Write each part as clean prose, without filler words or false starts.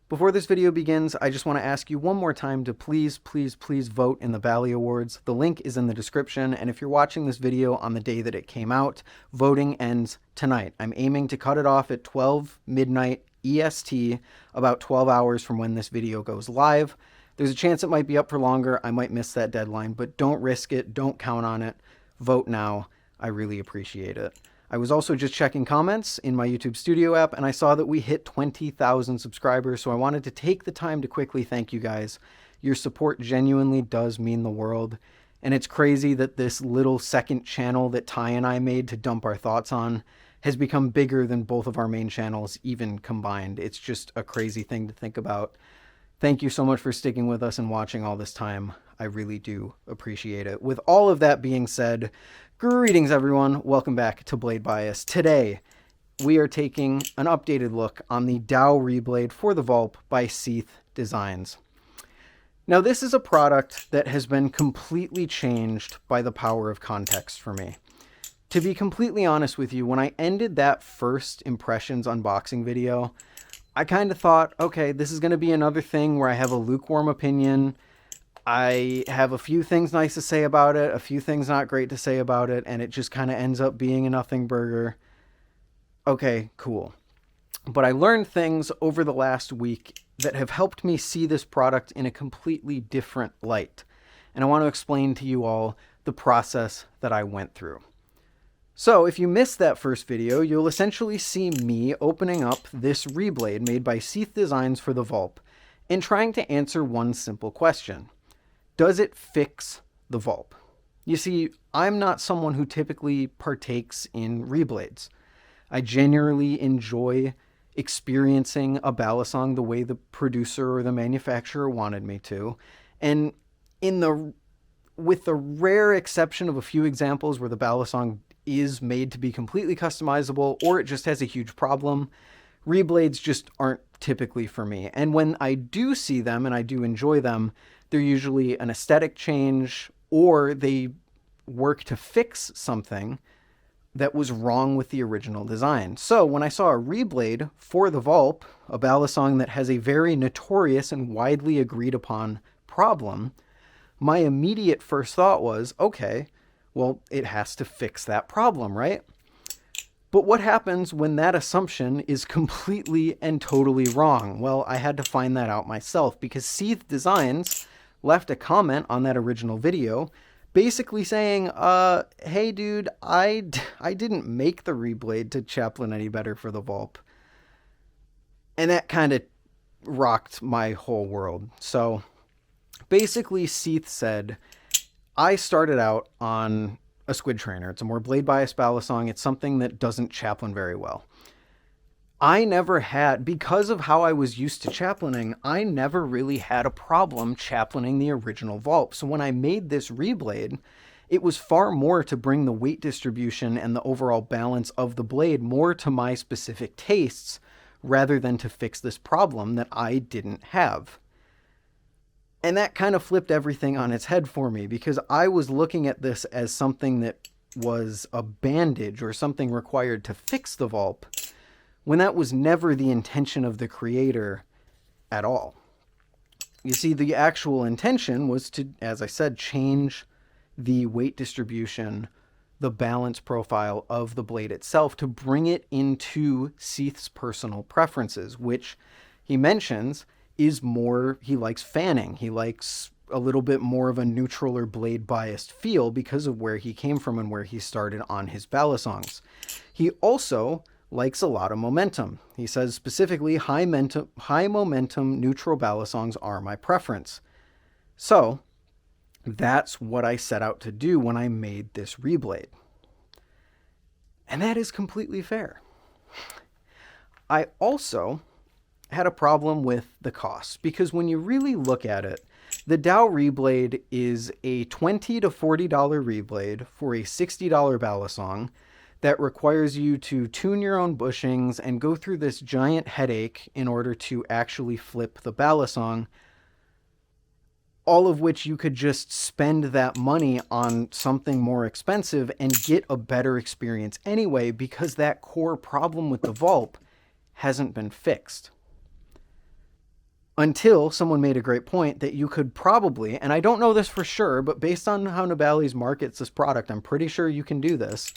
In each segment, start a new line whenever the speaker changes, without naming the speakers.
Before this video begins, I just want to ask you one more time to please vote in the Valley Awards. The link is in the description, and if you're watching this video on the day that it came out, voting ends tonight. I'm aiming to cut it off at 12 midnight EST, about 12 hours from when this video goes live. There's a chance it might be up for longer. I might miss that deadline, but don't risk it. Don't count on it. Vote now. I really appreciate it. I was also just checking comments in my YouTube Studio app, and I saw that we hit 20,000 subscribers, so I wanted to take the time to quickly thank you guys. Your support genuinely does mean the world, and it's crazy that this little second channel that Ty and I made to dump our thoughts on has become bigger than both of our main channels even combined. It's just a crazy thing to think about. Thank you so much for sticking with us and watching all this time. I really do appreciate it. With all of that being said, greetings everyone. Welcome back to Blade Bias. Today, we are taking an updated look on the Dao Reblade for the Vulp by Seeth Designs. Now, this is a product that has been completely changed by the power of context for me. To be completely honest with you, when I ended that first impressions unboxing video, I kind of thought, okay, this is going to be another thing where I have a lukewarm opinion. I have a few things nice to say about it, a few things not great to say about it, and it just kind of ends up being a nothing burger. Okay, cool. But I learned things over the last week that have helped me see this product in a completely different light. And I want to explain to you all the process that I went through. So if you missed that first video, you'll essentially see me opening up this Reblade made by Seeth Designs for the Vulp and trying to answer one simple question. Does it fix the Vulp? You see, I'm not someone who typically partakes in Reblades. I genuinely enjoy experiencing a balisong the way the producer or the manufacturer wanted me to. And with the rare exception of a few examples where the balisong is made to be completely customizable or it just has a huge problem, Reblades just aren't typically for me. And when I do see them and I do enjoy them, they're usually an aesthetic change or they work to fix something that was wrong with the original design. So when I saw a Reblade for the Vulp, a balisong that has a very notorious and widely agreed upon problem, my immediate first thought was, okay, well, it has to fix that problem, right? But what happens when that assumption is completely and totally wrong? Well, I had to find that out myself because Seeth Designs left a comment on that original video basically saying, hey dude, I didn't make the Reblade to chaplain any better for the Vulp. And that kind of rocked my whole world. So basically Seeth said, I started out on a squid trainer. It's a more blade bias balisong. It's something that doesn't chaplain very well. I never had, because of how I was used to chaplaining, I never really had a problem chaplaining the original Vulp. So when I made this Reblade, it was far more to bring the weight distribution and the overall balance of the blade more to my specific tastes rather than to fix this problem that I didn't have. And that kind of flipped everything on its head for me because I was looking at this as something that was a bandage or something required to fix the Vulp, when that was never the intention of the creator at all. You see, the actual intention was to, as I said, change the weight distribution, the balance profile of the blade itself to bring it into Seeth's personal preferences, which he mentions is more, he likes fanning. He likes a little bit more of a neutral or blade biased feel because of where he came from and where he started on his balisongs. He also likes a lot of momentum. He says specifically, high momentum neutral balisongs are my preference. So that's what I set out to do when I made this Reblade. And that is completely fair. I also had a problem with the cost because when you really look at it, the Dao Reblade is a $20 to $40 Reblade for a $60 balisong that requires you to tune your own bushings and go through this giant headache in order to actually flip the balisong, all of which you could just spend that money on something more expensive and get a better experience anyway because that core problem with the Vulp hasn't been fixed. Until someone made a great point that you could probably, and I don't know this for sure, but based on how Nibali's markets this product, I'm pretty sure you can do this.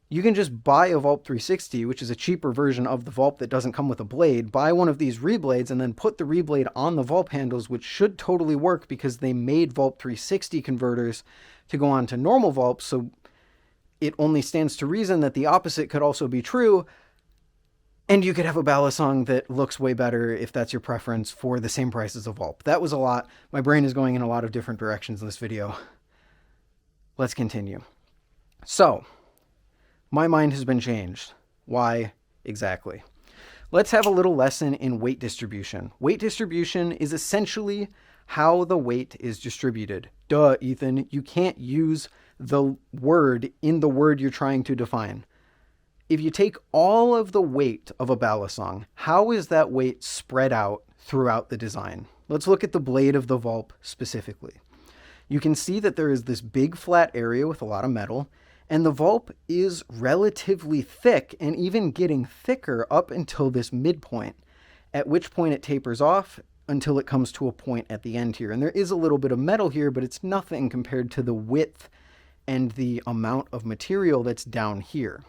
You can just buy a Vulp 360, which is a cheaper version of the Vulp that doesn't come with a blade, buy one of these Reblades, and then put the Reblade on the Vulp handles, which should totally work because they made Vulp 360 converters to go on to normal Vulps, so it only stands to reason that the opposite could also be true, and you could have a Balisong that looks way better if that's your preference for the same price as a Vulp. That was a lot. My brain is going in a lot of different directions in this video. Let's continue. So, my mind has been changed. Why exactly? Let's have a little lesson in weight distribution. Weight distribution is essentially how the weight is distributed. Duh, Ethan, you can't use the word in the word you're trying to define. If you take all of the weight of a Balisong, how is that weight spread out throughout the design? Let's look at the blade of the Vulp specifically. You can see that there is this big flat area with a lot of metal, and the Vulp is relatively thick and even getting thicker up until this midpoint, at which point it tapers off until it comes to a point at the end here. And there is a little bit of metal here, but it's nothing compared to the width and the amount of material that's down here.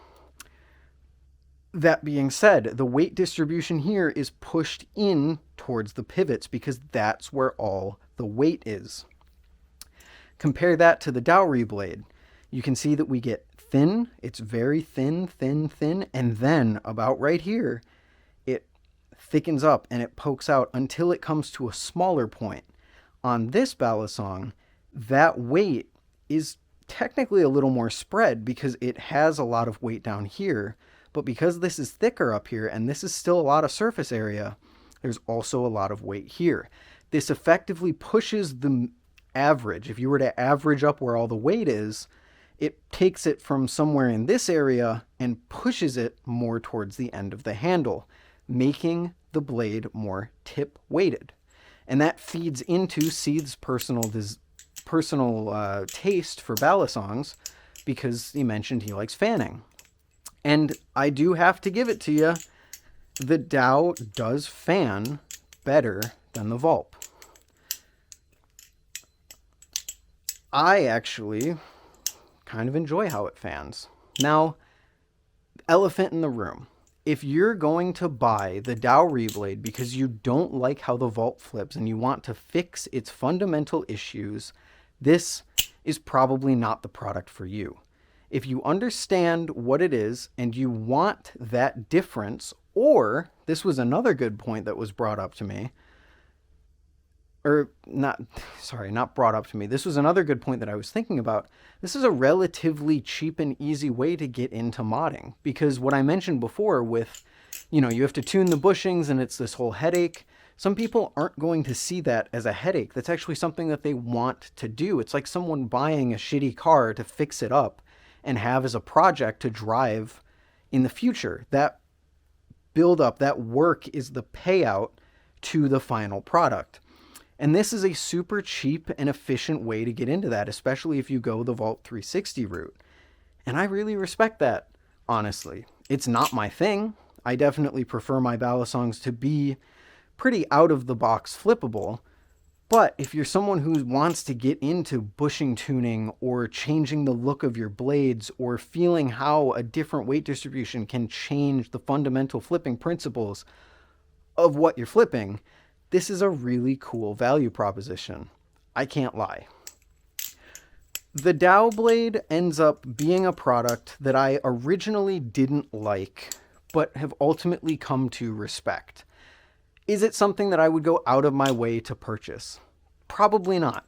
That being said, the weight distribution here is pushed in towards the pivots because that's where all the weight is. Compare that to the Dao Reblade. You can see that we get thin, it's very thin, thin, thin, and then about right here, it thickens up and it pokes out until it comes to a smaller point. On this Balisong, that weight is technically a little more spread because it has a lot of weight down here, but because this is thicker up here and this is still a lot of surface area, there's also a lot of weight here. This effectively pushes the average. If you were to average up where all the weight is, it takes it from somewhere in this area and pushes it more towards the end of the handle, making the blade more tip weighted. And that feeds into Seeth's personal taste for Balisongs because he mentioned he likes fanning. And I do have to give it to you, the Dao does fan better than the Vulp. I actually kind of enjoy how it fans. Now, elephant in the room. If you're going to buy the Dao Reblade because you don't like how the Vulp flips and you want to fix its fundamental issues, this is probably not the product for you. If you understand what it is and you want that difference, or this was another good point that was brought up to me, not brought up to me. This was another good point that I was thinking about. This is a relatively cheap and easy way to get into modding because what I mentioned before with, you have to tune the bushings and it's this whole headache. Some people aren't going to see that as a headache. That's actually something that they want to do. It's like someone buying a shitty car to fix it up and have as a project to drive in the future. That build up, that work is the payout to the final product. And this is a super cheap and efficient way to get into that, especially if you go the Vulp 360 route. And I really respect that, honestly. It's not my thing. I definitely prefer my Balisongs to be pretty out-of-the-box flippable. But if you're someone who wants to get into bushing tuning or changing the look of your blades or feeling how a different weight distribution can change the fundamental flipping principles of what you're flipping, this is a really cool value proposition. I can't lie. The Dao blade ends up being a product that I originally didn't like, but have ultimately come to respect. Is it something that I would go out of my way to purchase? Probably not.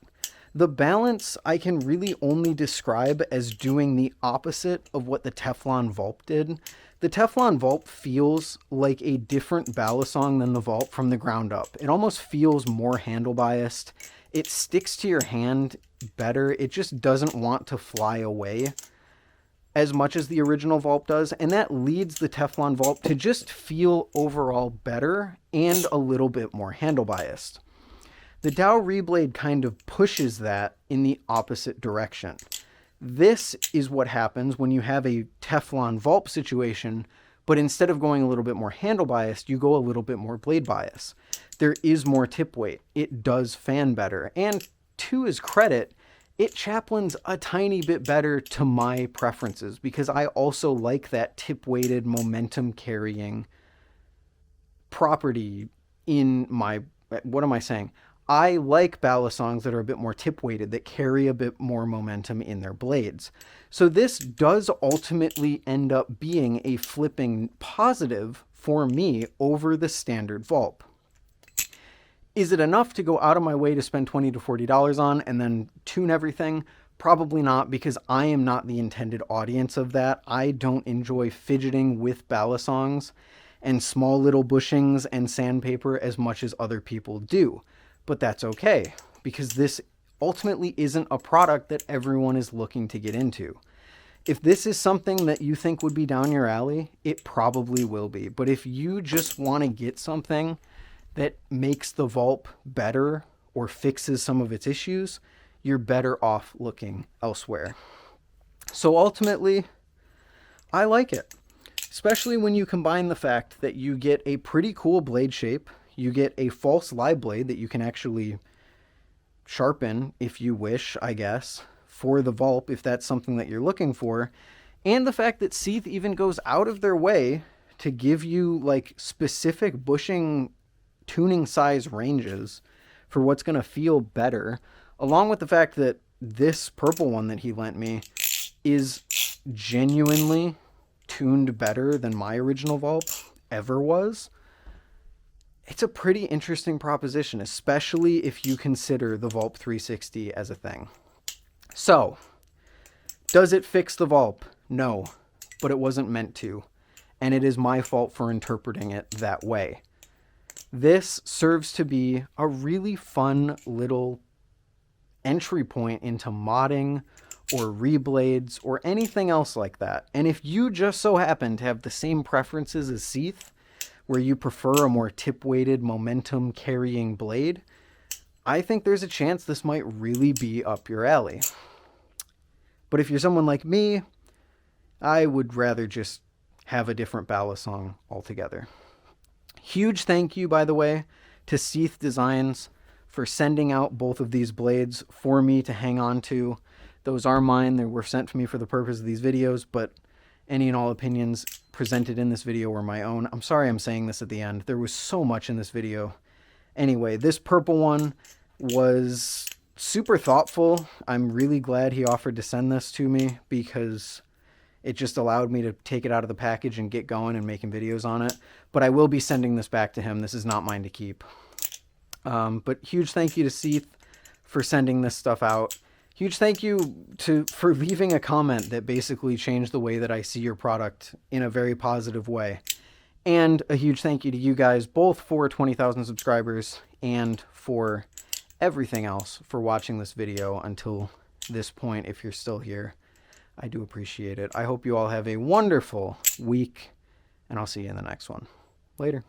The balance I can really only describe as doing the opposite of what the Teflon Vulp did. The Teflon Vulp feels like a different Balisong than the Vulp from the ground up. It almost feels more handle biased. It sticks to your hand better. It just doesn't want to fly away as much as the original Vulp does, and that leads the Teflon Vulp to just feel overall better and a little bit more handle biased. The Dao Reblade kind of pushes that in the opposite direction. This is what happens when you have a Teflon Vulp situation, but instead of going a little bit more handle biased, you go a little bit more blade bias. there is more tip weight. It does fan better. And to his credit, it chaplains a tiny bit better to my preferences because I also like that tip-weighted momentum carrying property in my, what am I saying? I like ballast songs that are a bit more tip-weighted, that carry a bit more momentum in their blades. So this does ultimately end up being a flipping positive for me over the standard Vulp. Is it enough to go out of my way to spend $20 to $40 on and then tune everything? Probably not, because I am not the intended audience of that. I don't enjoy fidgeting with ballasongs and small little bushings and sandpaper as much as other people do. But that's okay, because this ultimately isn't a product that everyone is looking to get into. If this is something that you think would be down your alley, it probably will be. But if you just want to get something that makes the Vulp better or fixes some of its issues, you're better off looking elsewhere. So ultimately, I like it, especially when you combine the fact that you get a pretty cool blade shape, you get a false lie blade that you can actually sharpen if you wish, I guess, for the Vulp if that's something that you're looking for, and the fact that Seeth even goes out of their way to give you like specific bushing tuning size ranges for what's going to feel better, along with the fact that this purple one that he lent me is genuinely tuned better than my original Vulp ever was. It's a pretty interesting proposition, especially if you consider the Vulp 360 as a thing. So, does it fix the Vulp? No, but it wasn't meant to, and it is my fault for interpreting it that way. This serves to be a really fun little entry point into modding or reblades or anything else like that. And if you just so happen to have the same preferences as Seeth, where you prefer a more tip-weighted momentum carrying blade, I think there's a chance this might really be up your alley. But if you're someone like me, I would rather just have a different ballasong altogether. Huge thank you, by the way, to Seeth Designs for sending out both of these blades for me to hang on to. Those are mine. They were sent to me for the purpose of these videos, but any and all opinions presented in this video were my own. I'm sorry I'm saying this at the end. There was so much in this video. Anyway, this purple one was super thoughtful. I'm really glad he offered to send this to me because it just allowed me to take it out of the package and get going and making videos on it. But I will be sending this back to him. This is not mine to keep. But huge thank you to Seeth for sending this stuff out. Huge thank you for leaving a comment that basically changed the way that I see your product in a very positive way. And a huge thank you to you guys, both for 20,000 subscribers and for everything else, for watching this video until this point. If you're still here, I do appreciate it. I hope you all have a wonderful week, and I'll see you in the next one. Later.